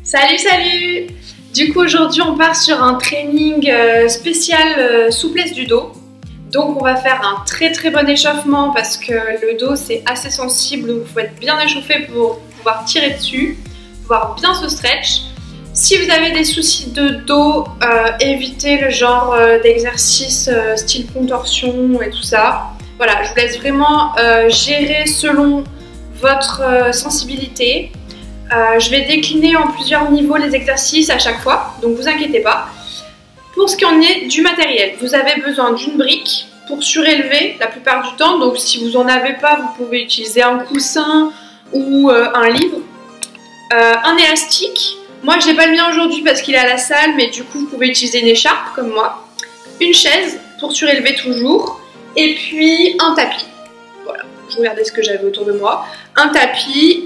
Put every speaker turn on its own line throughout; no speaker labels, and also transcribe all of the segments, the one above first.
Salut, salut! Du coup, aujourd'hui, on part sur un training spécial souplesse du dos. Donc, on va faire un très bon échauffement parce que le dos, c'est assez sensible. Donc, il faut être bien échauffé pour pouvoir tirer dessus, pouvoir bien se stretch. Si vous avez des soucis de dos, évitez le genre d'exercice style contorsion et tout ça. Voilà, je vous laisse vraiment gérer selon votre sensibilité. Je vais décliner en plusieurs niveaux les exercices à chaque fois, donc vous inquiétez pas. Pour ce qui en est du matériel, vous avez besoin d'une brique pour surélever la plupart du temps. Donc si vous n'en avez pas, vous pouvez utiliser un coussin ou un livre. Un élastique. Moi je n'ai pas le mien aujourd'hui parce qu'il est à la salle, mais du coup vous pouvez utiliser une écharpe comme moi. Une chaise pour surélever toujours. Et puis un tapis. Voilà, je regardais ce que j'avais autour de moi. Un tapis.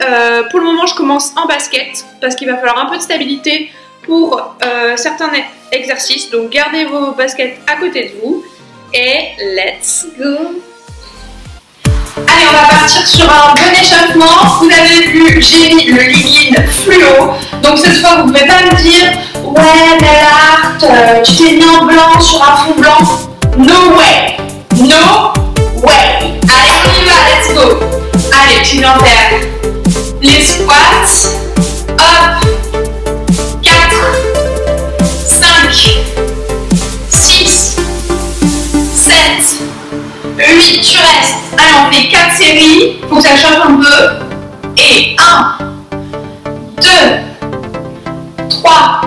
Pour le moment je commence en basket parce qu'il va falloir un peu de stabilité pour certains exercices. Donc gardez vos baskets à côté de vous. Et let's go! Allez, on va partir sur un bon échauffement. Vous avez vu, j'ai mis le legging fluo. Donc cette fois, vous ne pouvez pas me dire « Ouais, Melart, tu t'es mis en blanc sur un fond blanc. » No way! No way! Allez, on y va, let's go! Allez, tu viens faire les squats. Hop! 4, 5, 6, 7, 8, tu restes. Allez, on fait 4 séries pour que ça chauffe un peu. Et 1, 2, 3,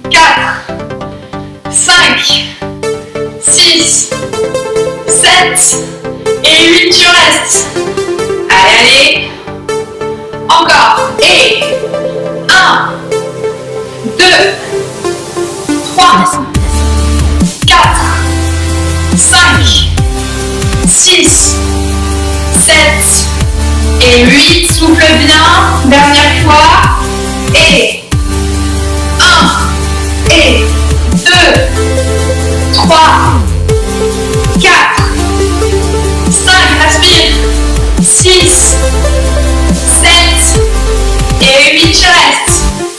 4, 5, 6, 7 et 8, tu restes. Allez, encore. Et 1, 2, 3, 4, 5, 6, 7 et 8. Souffle bien. Dernière fois. Et 1, et 2, 3, 4, 5, respire. 6, 7 et 8, tu restes.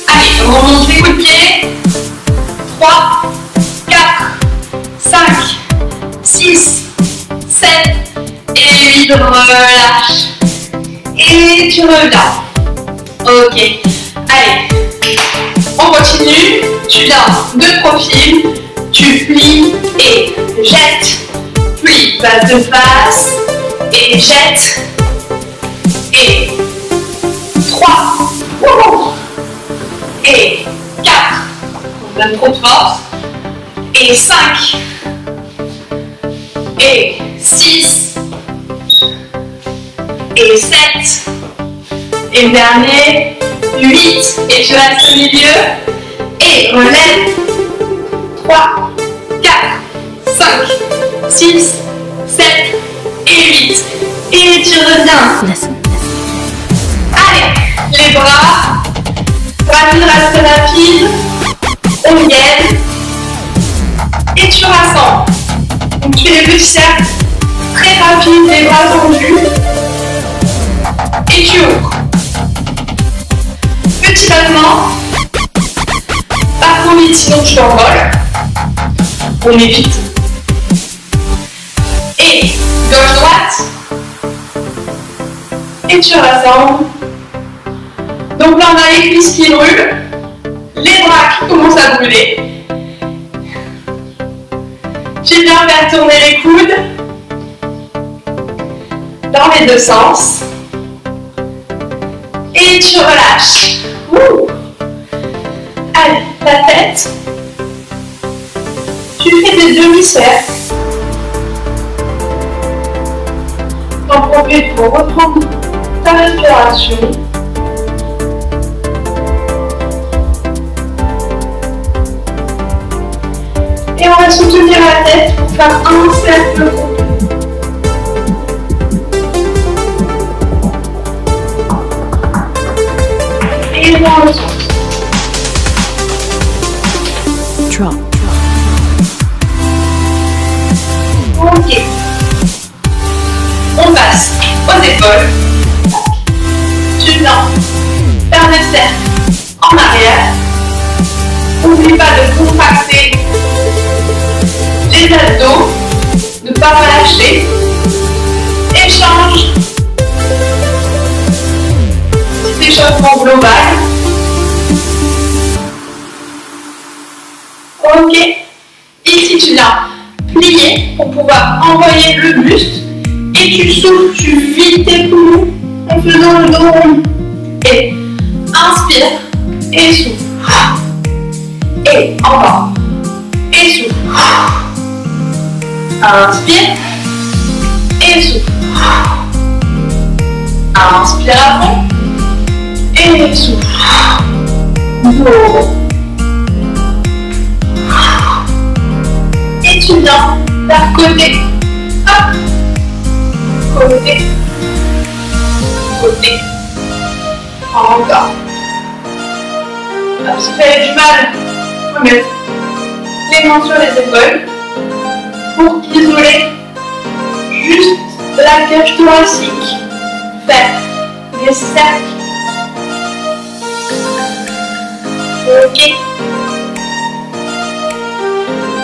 Allez, on remonte les coups de pied. 3, 4, 5, 6, 7 et 8, relâche. Et tu reviens. Ok. Allez, on continue. Tu viens de profil, tu plies et jettes. Plie, base de face et jette. Et 3. Et 4. On donne trop de force. Et 5. Et 6. Et 7. Et le dernier, 8. Et tu restes au milieu. Et relève. 3, 4, 5, 6, 7 et 8. Et tu reviens. Allez, les bras. Rapide, reste rapide. On gaine. Et tu rassembles. Donc tu fais des petits cercles très rapides, les bras tendus. Et tu ouvres. Petit battement. Pas trop vite, sinon tu t'envoles. On évite. Et gauche-droite. Et tu rassembles. Donc là, on a les cuisses qui brûlent, les bras qui commencent à brûler. Tu viens faire tourner les coudes dans les deux sens. Et tu relâches. Ouh. Allez, la tête. Tu fais des demi-cercles. T'en profites pour reprendre ta respiration. Et on va soutenir la tête pour faire un cercle complet. Et dans le sens.
Drop.
Ok. On passe aux épaules. Tu viens faire le cercle en échauffement global. Ok. Ici, tu viens plier pour pouvoir envoyer le buste. Et tu souffles, tu vides tes poumons en faisant le dos rond. Et inspire et souffle. Et encore. Et souffle. Inspire et souffle. Inspire à fond et souffle. Et tu viens vers côté. Hop. Côté. Côté. Encore. Hop, si vous avez du mal, vous mettez les mains sur les épaules pour isoler juste la cage thoracique. Faire des cercles. Ok.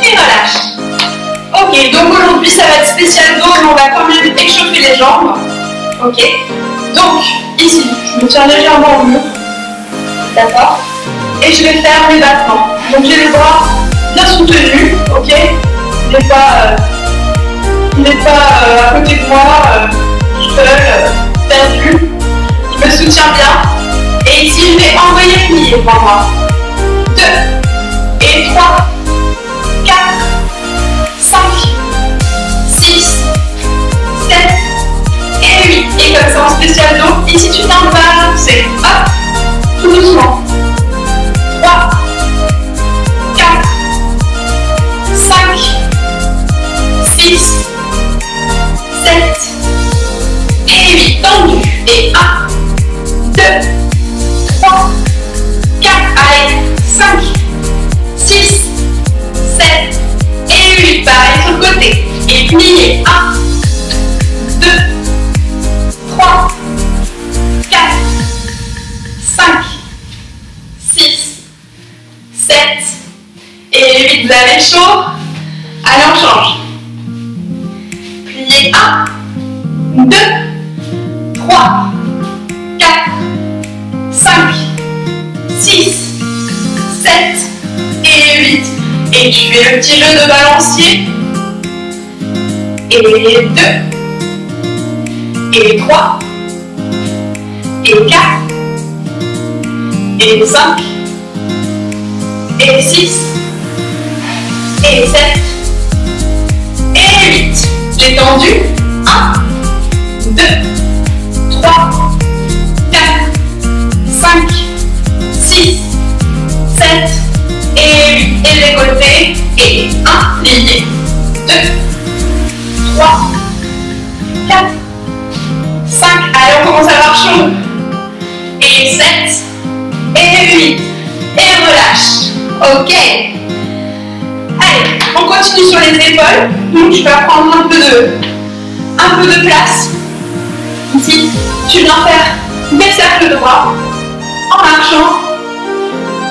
Et relâche. Ok, donc aujourd'hui ça va être spécial dos, mais on va quand même échauffer les jambes. Ok. Donc, ici, je me tiens légèrement au mur. D'accord. Et je vais faire mes battements. Donc j'ai les bras bien soutenus. Ok. Il n'est pas à côté de moi, seul, perdu. Il me soutient bien. Et ici, je vais envoyer plier pour moi. 2 et 3, 4, 5, 6, 7 et 8. Et comme ça en spécial dos, ici tu viens balancer. Hop, tout doucement. 3, 4, 5, 6, 7 et 8. Tendu. Et 1, 2, 3, 4, allez, 5, 6, 7 et 8. Pareil sur le côté. Et plier. 1, 2, 3, 4, 5, 6, 7 et 8. Vous avez chaud? Allez, on change. Plier. 1, 2, 3, 4, 5, 6, 7 et 8. Et tu fais le petit jeu de balancier. Et 2. Et 3. Et 4. Et 5. Et 6. Et 7. Et 8. J'ai tendu. 1, 2, 3, 4, 5, 6, 7 et 8. Et les côtés. Et 1, plié. 2, 3, 4, 5. Allez, on commence à avoir chaud. Et 7 et 8. Et relâche. Ok. Allez, on continue sur les épaules. Donc, je vais prendre un peu de place. Ici, tu viens faire des cercles de bras en marchant,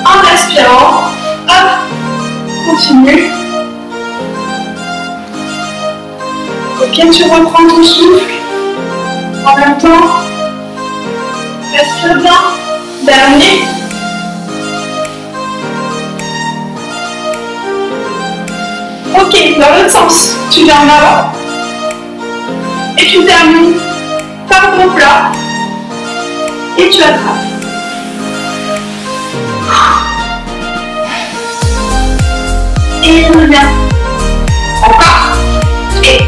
en respirant. Hop, continue. Ok, tu reprends ton souffle. En même temps, respire bien. Dernier. Ok, dans l'autre sens, tu viens en avant. Et tu termines par ton plat. Et tu attrapes. Et on revient. Encore. Et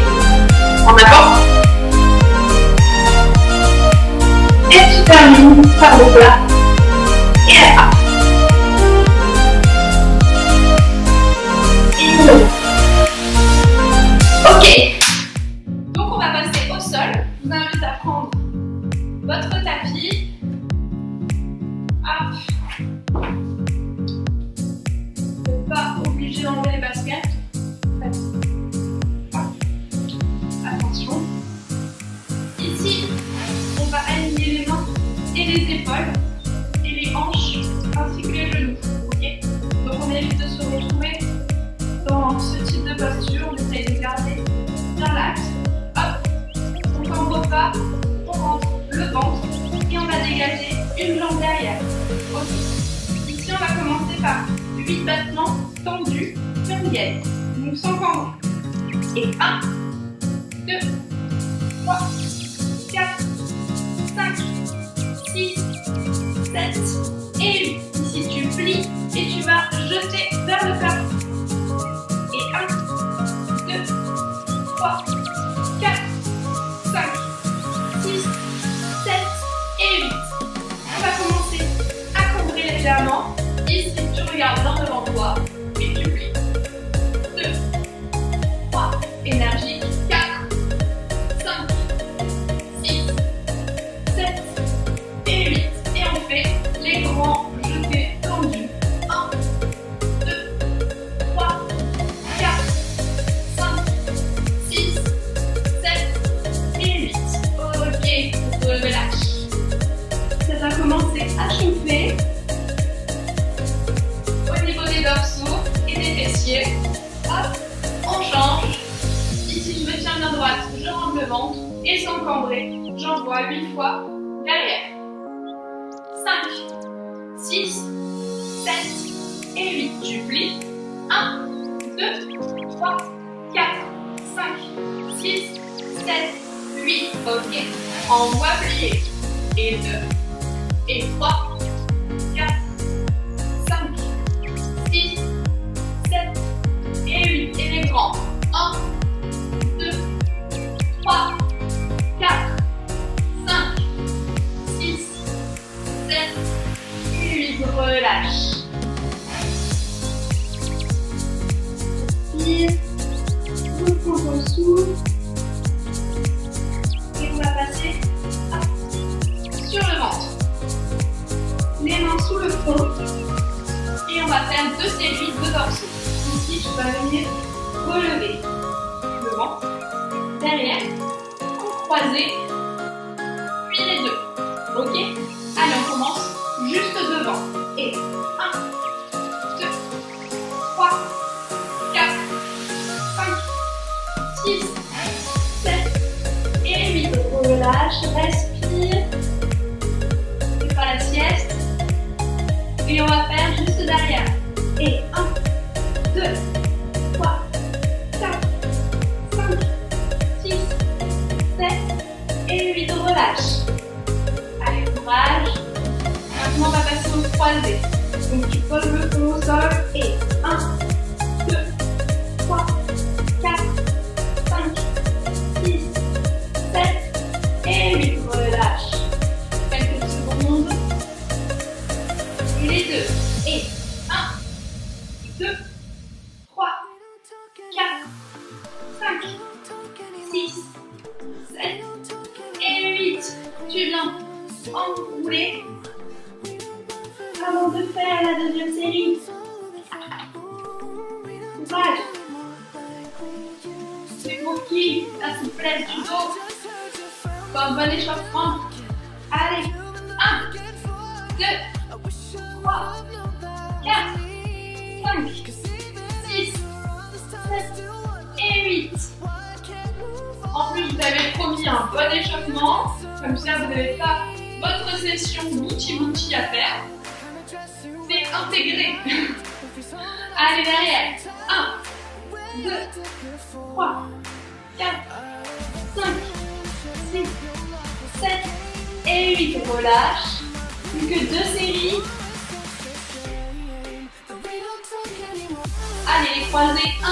en avant. Et tu termines par le plat. Et attrape. Et on revient. Ok. Donc on va passer au sol. Je vous invite à prendre votre tapis. Hop. Vous n'êtes pas obligé d'enlever les baskets. Attention. Ici, on va aligner les mains et les épaules et les hanches ainsi que les genoux. Okay. Donc on évite de se retrouver dans ce type de posture. On essaye de garder bien l'axe. Hop. On ne cambre pas. On rentre le ventre et on va dégager une jambe derrière. Ok. Ici, on va commencer par 8 battements tendus, puis on y est. Donc sans cambrer. Et 1, 2, 3, 4, 5, 6, 7 et 8. Ici, tu plies et tu vas jeter vers le plafond. Et 1, 2, 3, 4, 5, 6, 7 et 8. On va commencer à cambrer légèrement. Ici, tu regardes dans devant toi et tu plies. 2, 3, énergie, 4, 5, 6, 7 et 8. Et on fait les grands jetés tendus. 1, 2, 3, 4, 5, 6, 7 et 8. Ok, relâche. Ça va commencer à chauffer au niveau des dorsaux et des fessiers. Hop, on change. Ici, je me tiens bien droite, je rentre le ventre et sans cambrer, j'envoie 8 fois derrière. 5, 6, 7 et 8. Tu plies. 1, 2, 3, 4, 5, 6, 7, 8. Ok. Envoie plier. Et 2, et 3, 4, 5, 6, 7 et 8. Et les grands. 1, 2, 3, 4, 5, 6, 7 et 8. Relâche. Respire. Reprends ton souffle. Et on va passer sur le ventre. Les mains sous le front. Et on va faire 2 séries de dorsaux. Ici, tu vas venir relever le ventre, derrière, croiser, puis les deux. Ok? Allez, on commence juste devant. Et 1, 2, 3, 4, 5, 6, 7 et 8. Relâche, respire. C'est pas la sieste. Et on va faire juste derrière. Et 1, 2, 3, 4, 5, 6, 7 et 8. Relâche. Allez, courage. Maintenant, on va passer au croisé. Donc, tu poses le front au sol. Et 1, 2, 3, 4, 5, 6, 7 et 8. Relâche. Quelques secondes. Et les deux. Et 1, 2, 3, 4, 5, 6, 7 et 8. Tu viens enrouler avant de faire la deuxième série. Courage. C'est pour qui la souplesse du dos. Bon échauffement. Allez. 1, 2, 3, 4, 5, 6, 7 et 8. En plus, vous avez promis un bon échauffement. Comme ça, vous n'avez pas votre session bouti-bouti à faire. C'est intégré. Allez, derrière. 1, 2, 3, 4, 5, 6, 7 et 8. Relâche. Plus que 2 séries. Allez, les croisés. 1,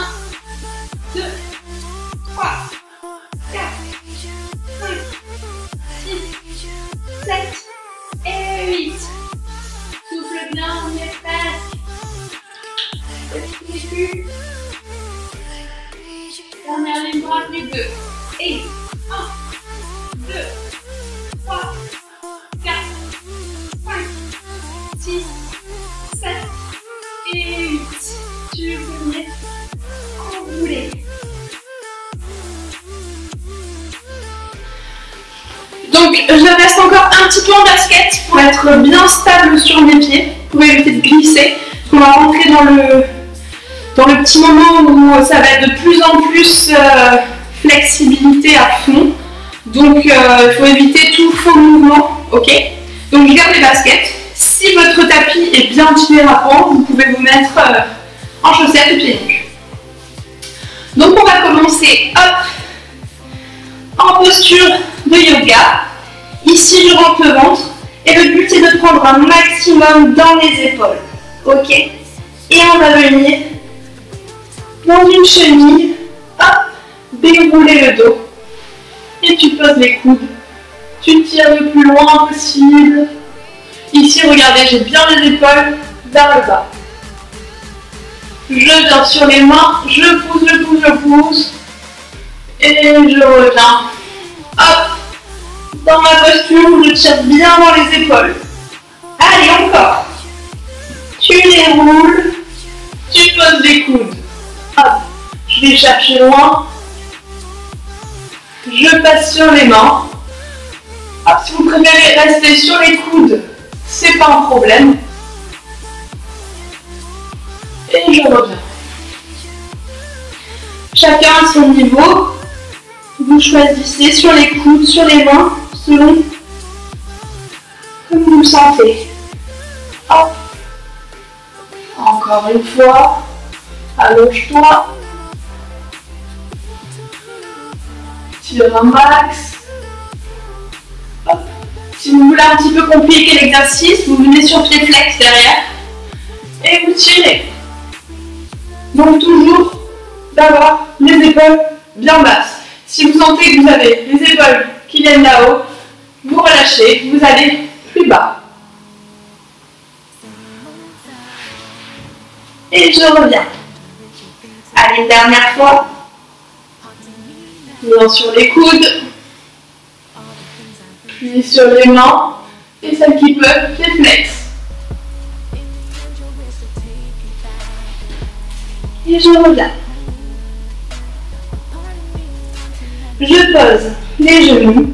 2, 3, 4, 5, 6, 7 et 8. Souffle bien, on est presque. Respire plus. Dernière ligne droite, les deux. Et 1, 2, 3, 4, 5, 6, 7 et 8. Tu peux venir enrouler. Donc, je reste encore un petit peu en basket pour être bien stable sur mes pieds, pour éviter de glisser. On va rentrer dans le petit moment où ça va être de plus en plus flexibilité à fond. Donc, il faut éviter tout faux mouvement, ok? Donc je garde les baskets. Si votre tapis est bien anti-dérapant, vous pouvez vous mettre en chaussettes ou pieds nus. Donc on va commencer, hop, en posture de yoga. Ici je rentre le ventre et le but c'est de prendre un maximum dans les épaules. Ok? Et on va venir dans une chenille, hop, dérouler le dos. Et tu poses les coudes. Tu tires le plus loin possible. Ici, regardez, j'ai bien les épaules vers le bas. Je viens sur les mains, je pousse. Et je reviens. Hop, dans ma posture où je tire bien dans les épaules. Allez, encore. Tu déroules, tu poses les coudes. Hop, je vais chercher loin. Je passe sur les mains. Hop, si vous préférez rester sur les coudes, c'est pas un problème. Et je reviens. Chacun à son niveau. Vous choisissez sur les coudes, sur les mains, selon comme vous le sentez. Hop. Encore une fois. Allonge-toi. Tire un max. Hop. Si vous voulez un petit peu compliquer l'exercice, vous venez sur pied flex derrière et vous tirez. Donc toujours d'avoir les épaules bien basses. Si vous sentez que vous avez les épaules qui viennent là-haut, vous relâchez, vous allez plus bas. Et je reviens. Allez, dernière fois. Bien sur les coudes. Puis sur les mains. Et celles qui peuvent, pied flex. Et je reviens. Je pose les genoux.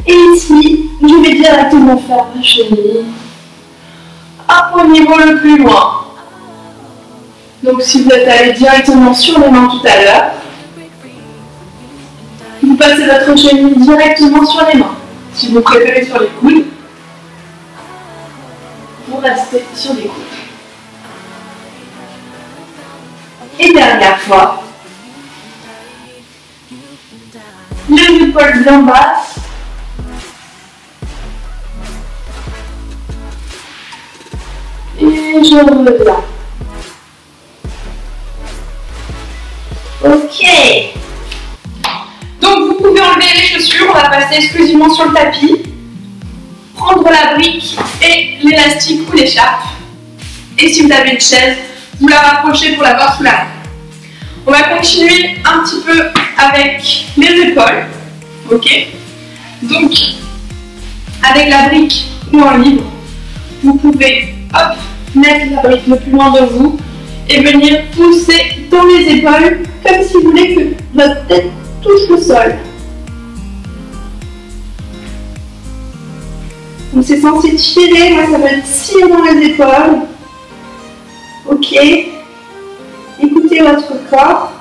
Et ici, je vais directement faire ma chenille. Hop, au niveau le plus loin. Donc si vous êtes allé directement sur les mains tout à l'heure, vous passez votre chenille directement sur les mains. Si vous préférez sur les coudes, vous restez sur les coudes. Et dernière fois, les épaules bien basses. Et je reviens. Ok. Donc vous pouvez enlever les chaussures, on va passer exclusivement sur le tapis. Prendre la brique et l'élastique ou l'écharpe. Et si vous avez une chaise, vous la rapprochez pour l'avoir sous la main. On va continuer un petit peu avec les épaules. Ok. Donc, avec la brique ou en libre, vous pouvez hop, mettre la brique le plus loin de vous et venir pousser dans les épaules comme si vous voulez que votre tête touche le sol. Donc c'est censé tirer, moi ça va tirer dans les épaules. Ok. Écoutez votre corps.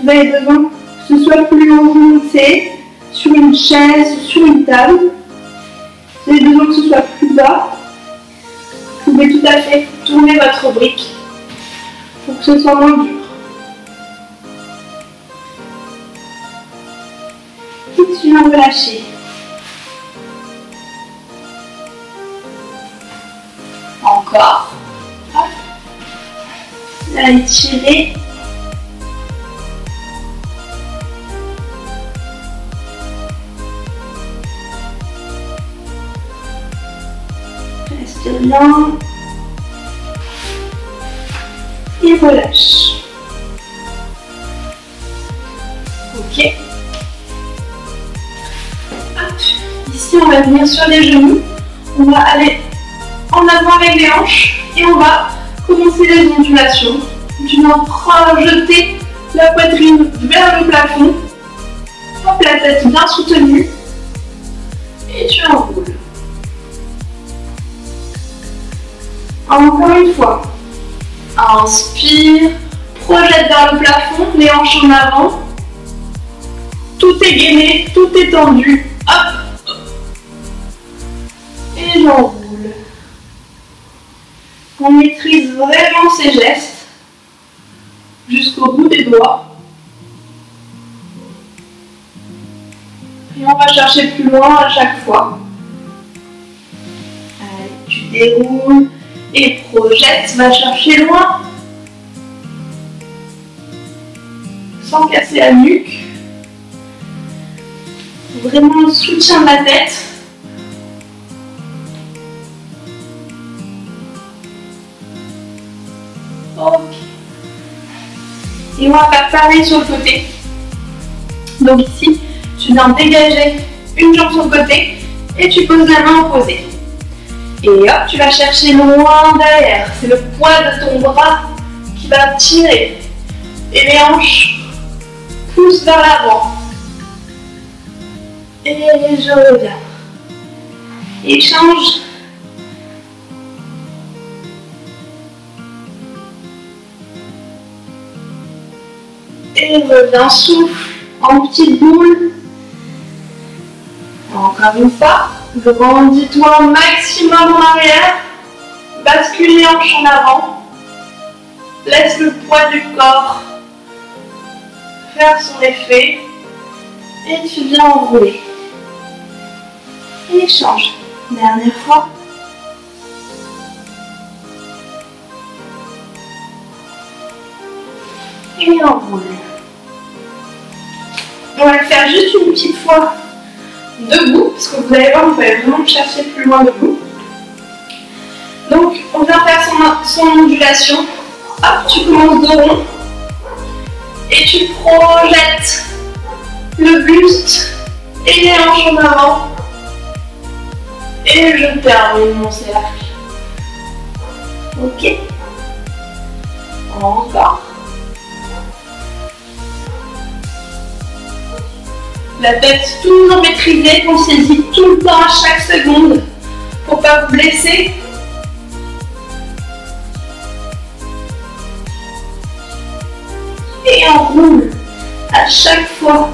Vous avez besoin que ce soit plus haut monté, sur une chaise, sur une table. Vous avez besoin que ce soit plus bas. Vous pouvez tout à fait tourner votre brique pour que ce soit moins dur. Continuez à relâcher. Encore. Hop. Là, étirez. Respire bien. Et relâche. Ok. Hop. Ici, on va venir sur les genoux. On va aller en avant avec les hanches et on va commencer les ondulations. Tu vas projeter la poitrine vers le plafond. Hop, la tête bien soutenue. Et tu enroules. Encore une fois. Inspire. Projette vers le plafond, les hanches en avant. Tout est gainé, tout est tendu. Hop. tu l'enroules. On maîtrise vraiment ces gestes jusqu'au bout des doigts. Et on va chercher plus loin à chaque fois. Allez, tu déroules et projette, va chercher loin. Sans casser la nuque. Vraiment le soutien de la tête. Ok. Et on va faire pareil sur le côté. Donc ici, tu viens dégager une jambe sur le côté et tu poses la main opposée. Et hop, tu vas chercher loin derrière. C'est le poids de ton bras qui va tirer. Et les hanches poussent vers l'avant. Et je reviens. Et change. Et reviens, souffle en petite boule. Encore une fois, grandis-toi au maximum en arrière. Bascule les hanches en avant. Laisse le poids du corps faire son effet. Et tu viens enrouler. Et change. Dernière fois. Et enroule. On va le faire juste une petite fois debout, parce que vous allez voir, on peut vraiment chercher plus loin debout. Donc, on vient faire son ondulation. Hop, tu commences de rond. Et tu projettes le buste et les hanches en avant. Et je termine mon cercle. Ok. Encore. La tête toujours maîtrisée, qu'on saisit tout le temps à chaque seconde pour ne pas vous blesser. Et on roule à chaque fois.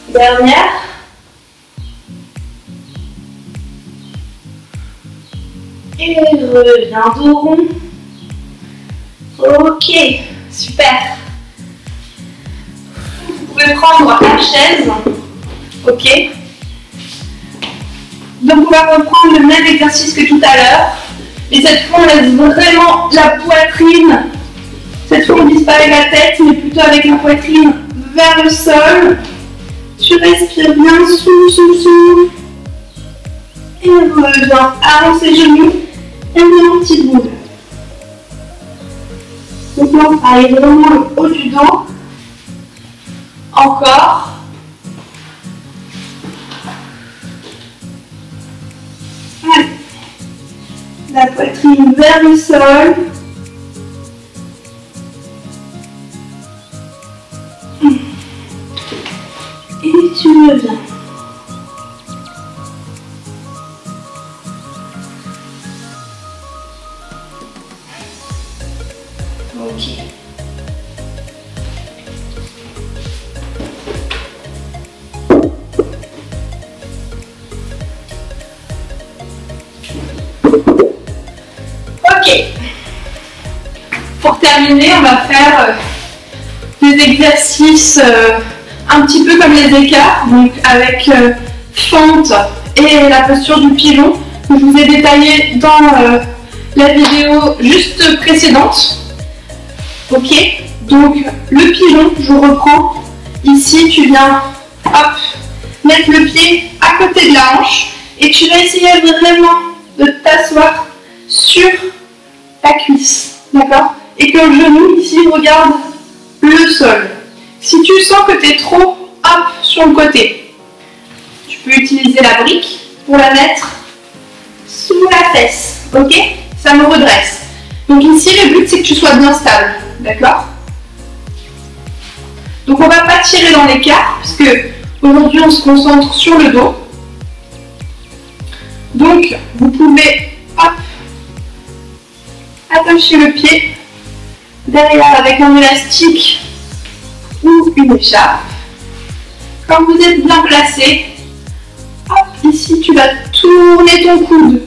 Dernière. Et reviens dos rond. Ok, super. Vous pouvez prendre la chaise. Ok. Donc on va reprendre le même exercice que tout à l'heure. Et cette fois on laisse vraiment la poitrine. Cette fois on ne vise pas avec la tête, mais plutôt avec la poitrine vers le sol. Tu respires bien, souffle, souffle, souffle. Et reviens, avance les genoux. Et on met en petite boule. Donc là, on travaille vraiment le haut du dos. Encore. Allez. La poitrine vers le sol. Et tu reviens. Ok. Ok. Pour terminer, on va faire des exercices un petit peu comme les écarts, donc avec fente et la posture du pilon que je vous ai détaillé dans la vidéo juste précédente. Ok, donc le pilon, je reprends. Ici, tu viens hop, mettre le pied à côté de la hanche et tu vas essayer vraiment de t'asseoir sur ta cuisse, d'accord? Et que le genou ici regarde le sol. Si tu sens que tu es trop hop sur le côté, tu peux utiliser la brique pour la mettre sous la fesse, ok? Ça me redresse. Donc ici, le but c'est que tu sois bien stable, d'accord? Donc on ne va pas tirer dans l'écart, parce que aujourd'hui on se concentre sur le dos. Donc vous pouvez hop, attacher le pied derrière avec un élastique ou une écharpe. Quand vous êtes bien placé, hop, ici tu vas
tourner ton coude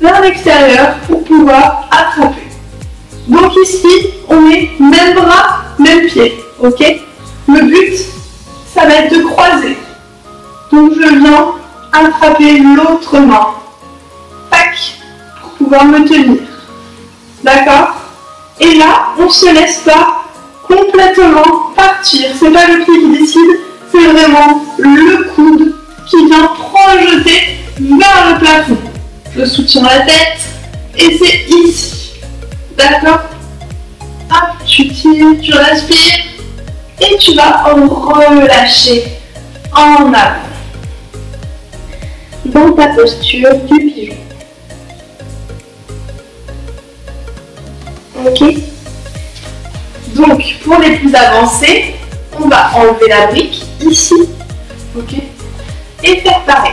vers l'extérieur pour pouvoir attraper. Donc ici, on est même bras, même pied, ok? Le but, ça va être de croiser. Donc je viens attraper l'autre main, tac, pour pouvoir me tenir, d'accord? Et là, on ne se laisse pas complètement partir. C'est pas le pied qui décide, c'est vraiment le coude qui vient projeter vers le plafond. Je soutiens la tête et c'est ici. D'accord? Hop, tu tires, tu respires et tu vas relâcher en avant. Dans ta posture du pigeon. Ok? Donc, pour les plus avancés, on va enlever la brique ici. Ok? Et faire pareil.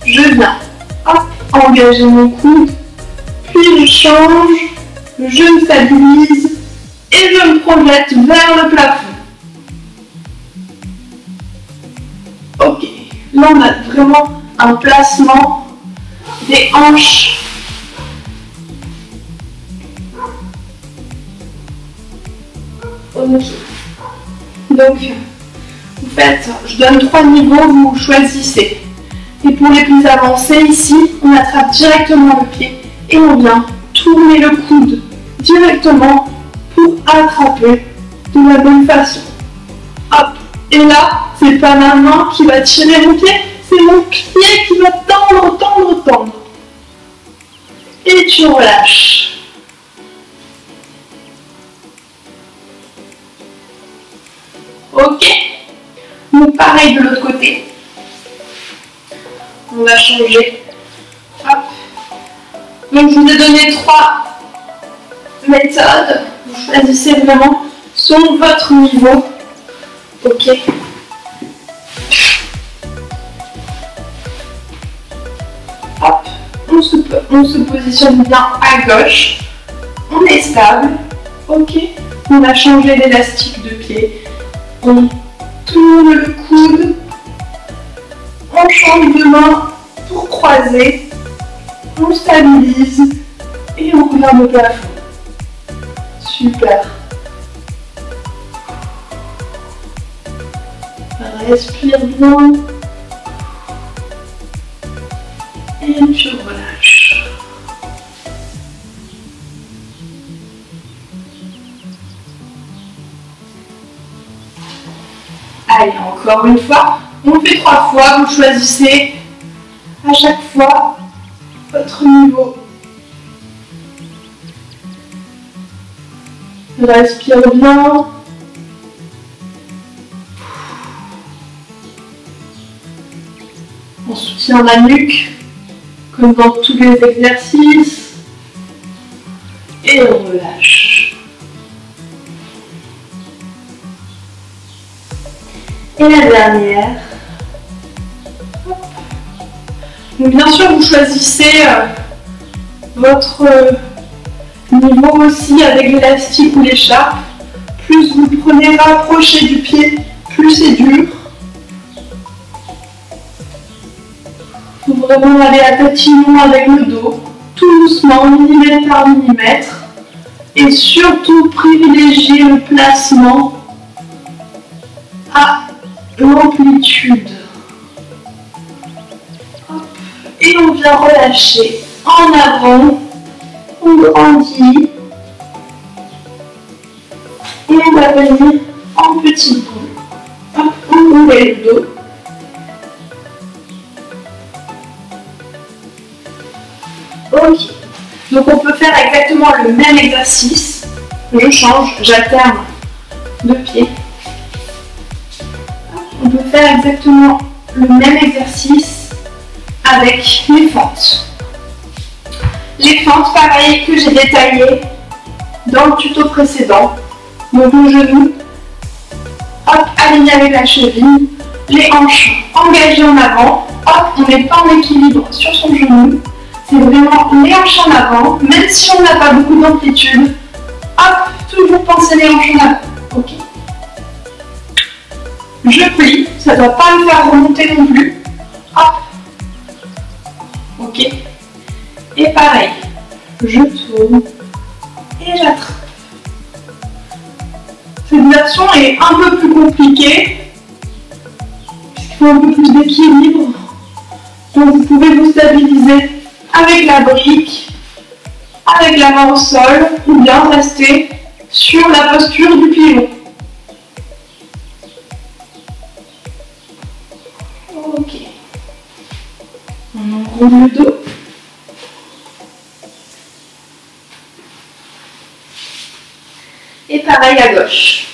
Je viens, hop, engager mon coude, puis je change, je me stabilise et je me projette vers le plafond. Ok, là on a vraiment un placement des hanches. Ok, donc vous faites, je donne 3 niveaux, vous choisissez. Et pour les plus avancés, ici, on attrape directement le pied et on vient tourner le coude directement pour attraper de la bonne façon. Hop, et là, c'est pas ma main qui va tirer mon pied, c'est mon pied qui va tendre, tendre, tendre. Et tu relâches. Ok, donc pareil de l'autre côté. On va changer. Hop. Donc je vous ai donné 3 méthodes. Vous choisissez vraiment selon votre niveau. Ok. Hop. On se positionne bien à gauche. On est stable. Ok. On va changer l'élastique de pied. On tourne le coude. On change de main pour croiser, on stabilise et on regarde au plafond. Super. Respire bien. Et tu relâches. Allez, encore une fois. On fait 3 fois, vous choisissez à chaque fois votre niveau. Respire bien. On soutient la nuque, comme dans tous les exercices. Et on relâche. Et la dernière. Donc bien sûr, vous choisissez votre niveau aussi avec l'élastique ou l'écharpe. Plus vous prenez rapproché du pied, plus c'est dur. Il faut vraiment aller à tatillon avec le dos, tout doucement, millimètre par millimètre. Et surtout privilégier le placement à l'amplitude. Et on vient relâcher en avant, on grandit et on va venir en petit bout. Hop, on ouvre le dos. Ok, donc on peut faire exactement le même exercice. Je change, j'alterne de pied. On peut faire exactement le même exercice avec les fentes. Les fentes, pareil, que j'ai détaillées dans le tuto précédent. Donc le genou, hop, aligné avec la cheville, les hanches engagées en avant, hop, on n'est pas en équilibre sur son genou. C'est vraiment les hanches en avant, même si on n'a pas beaucoup d'amplitude, hop, toujours penser les hanches en avant. Ok. Je plie, ça ne doit pas me faire remonter non plus. Hop. Ok? Et pareil, je tourne et j'attrape. Cette version est un peu plus compliquée, puisqu'il faut un peu plus d'équilibre. Donc vous pouvez vous stabiliser avec la brique, avec la main au sol, ou bien rester sur la posture du pilon. Ok. On enroule le dos. Et pareil à gauche.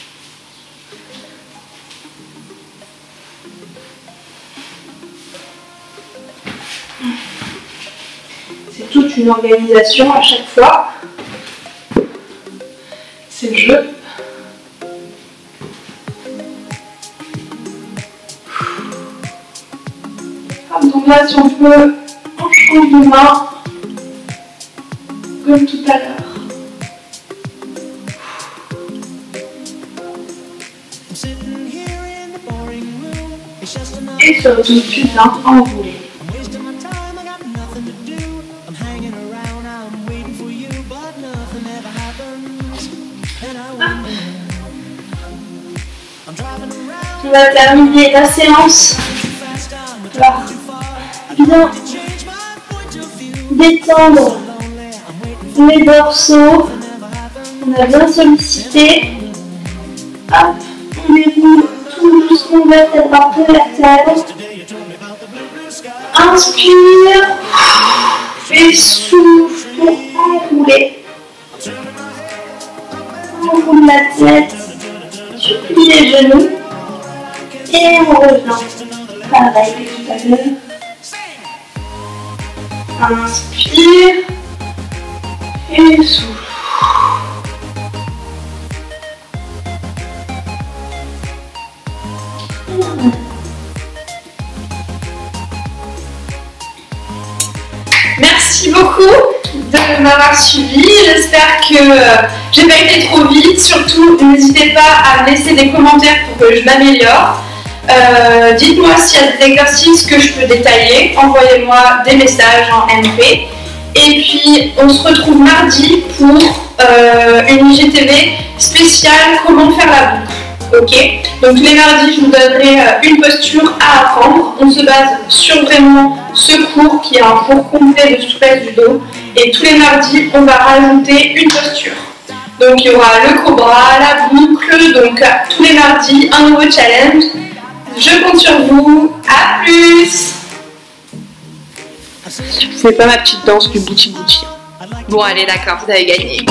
C'est toute une organisation à chaque fois. C'est le jeu. Donc là, si on peut, on change de main, comme tout à l'heure. Et surtout, putain, enroulé. On va terminer la séance par bien détendre les dorsaux. On a bien sollicité. Hop, on déroule tout doucement vertèbre après vertèbre. Inspire et souffle pour enrouler. On enroule la tête, tu plies les genoux et on revient. Pareil que tout à l'heure. Inspire et souffle. Merci beaucoup de m'avoir suivi. J'espère que j'ai pas été trop vite. Surtout, n'hésitez pas à me laisser des commentaires pour que je m'améliore. Dites-moi s'il y a des exercices que je peux détailler. Envoyez-moi des messages en MP. Et puis, on se retrouve mardi pour une IGTV spéciale comment faire la boucle. Ok, donc tous les mardis, je vous donnerai une posture à apprendre. On se base sur vraiment ce cours qui est un cours complet de souplesse du dos. Et tous les mardis, on va rajouter une posture. Donc il y aura le cobra, la boucle. Donc tous les mardis, un nouveau challenge. Je compte sur vous. À plus. C'est pas ma petite danse du bouti-bouti. Bon allez, d'accord, vous avez gagné.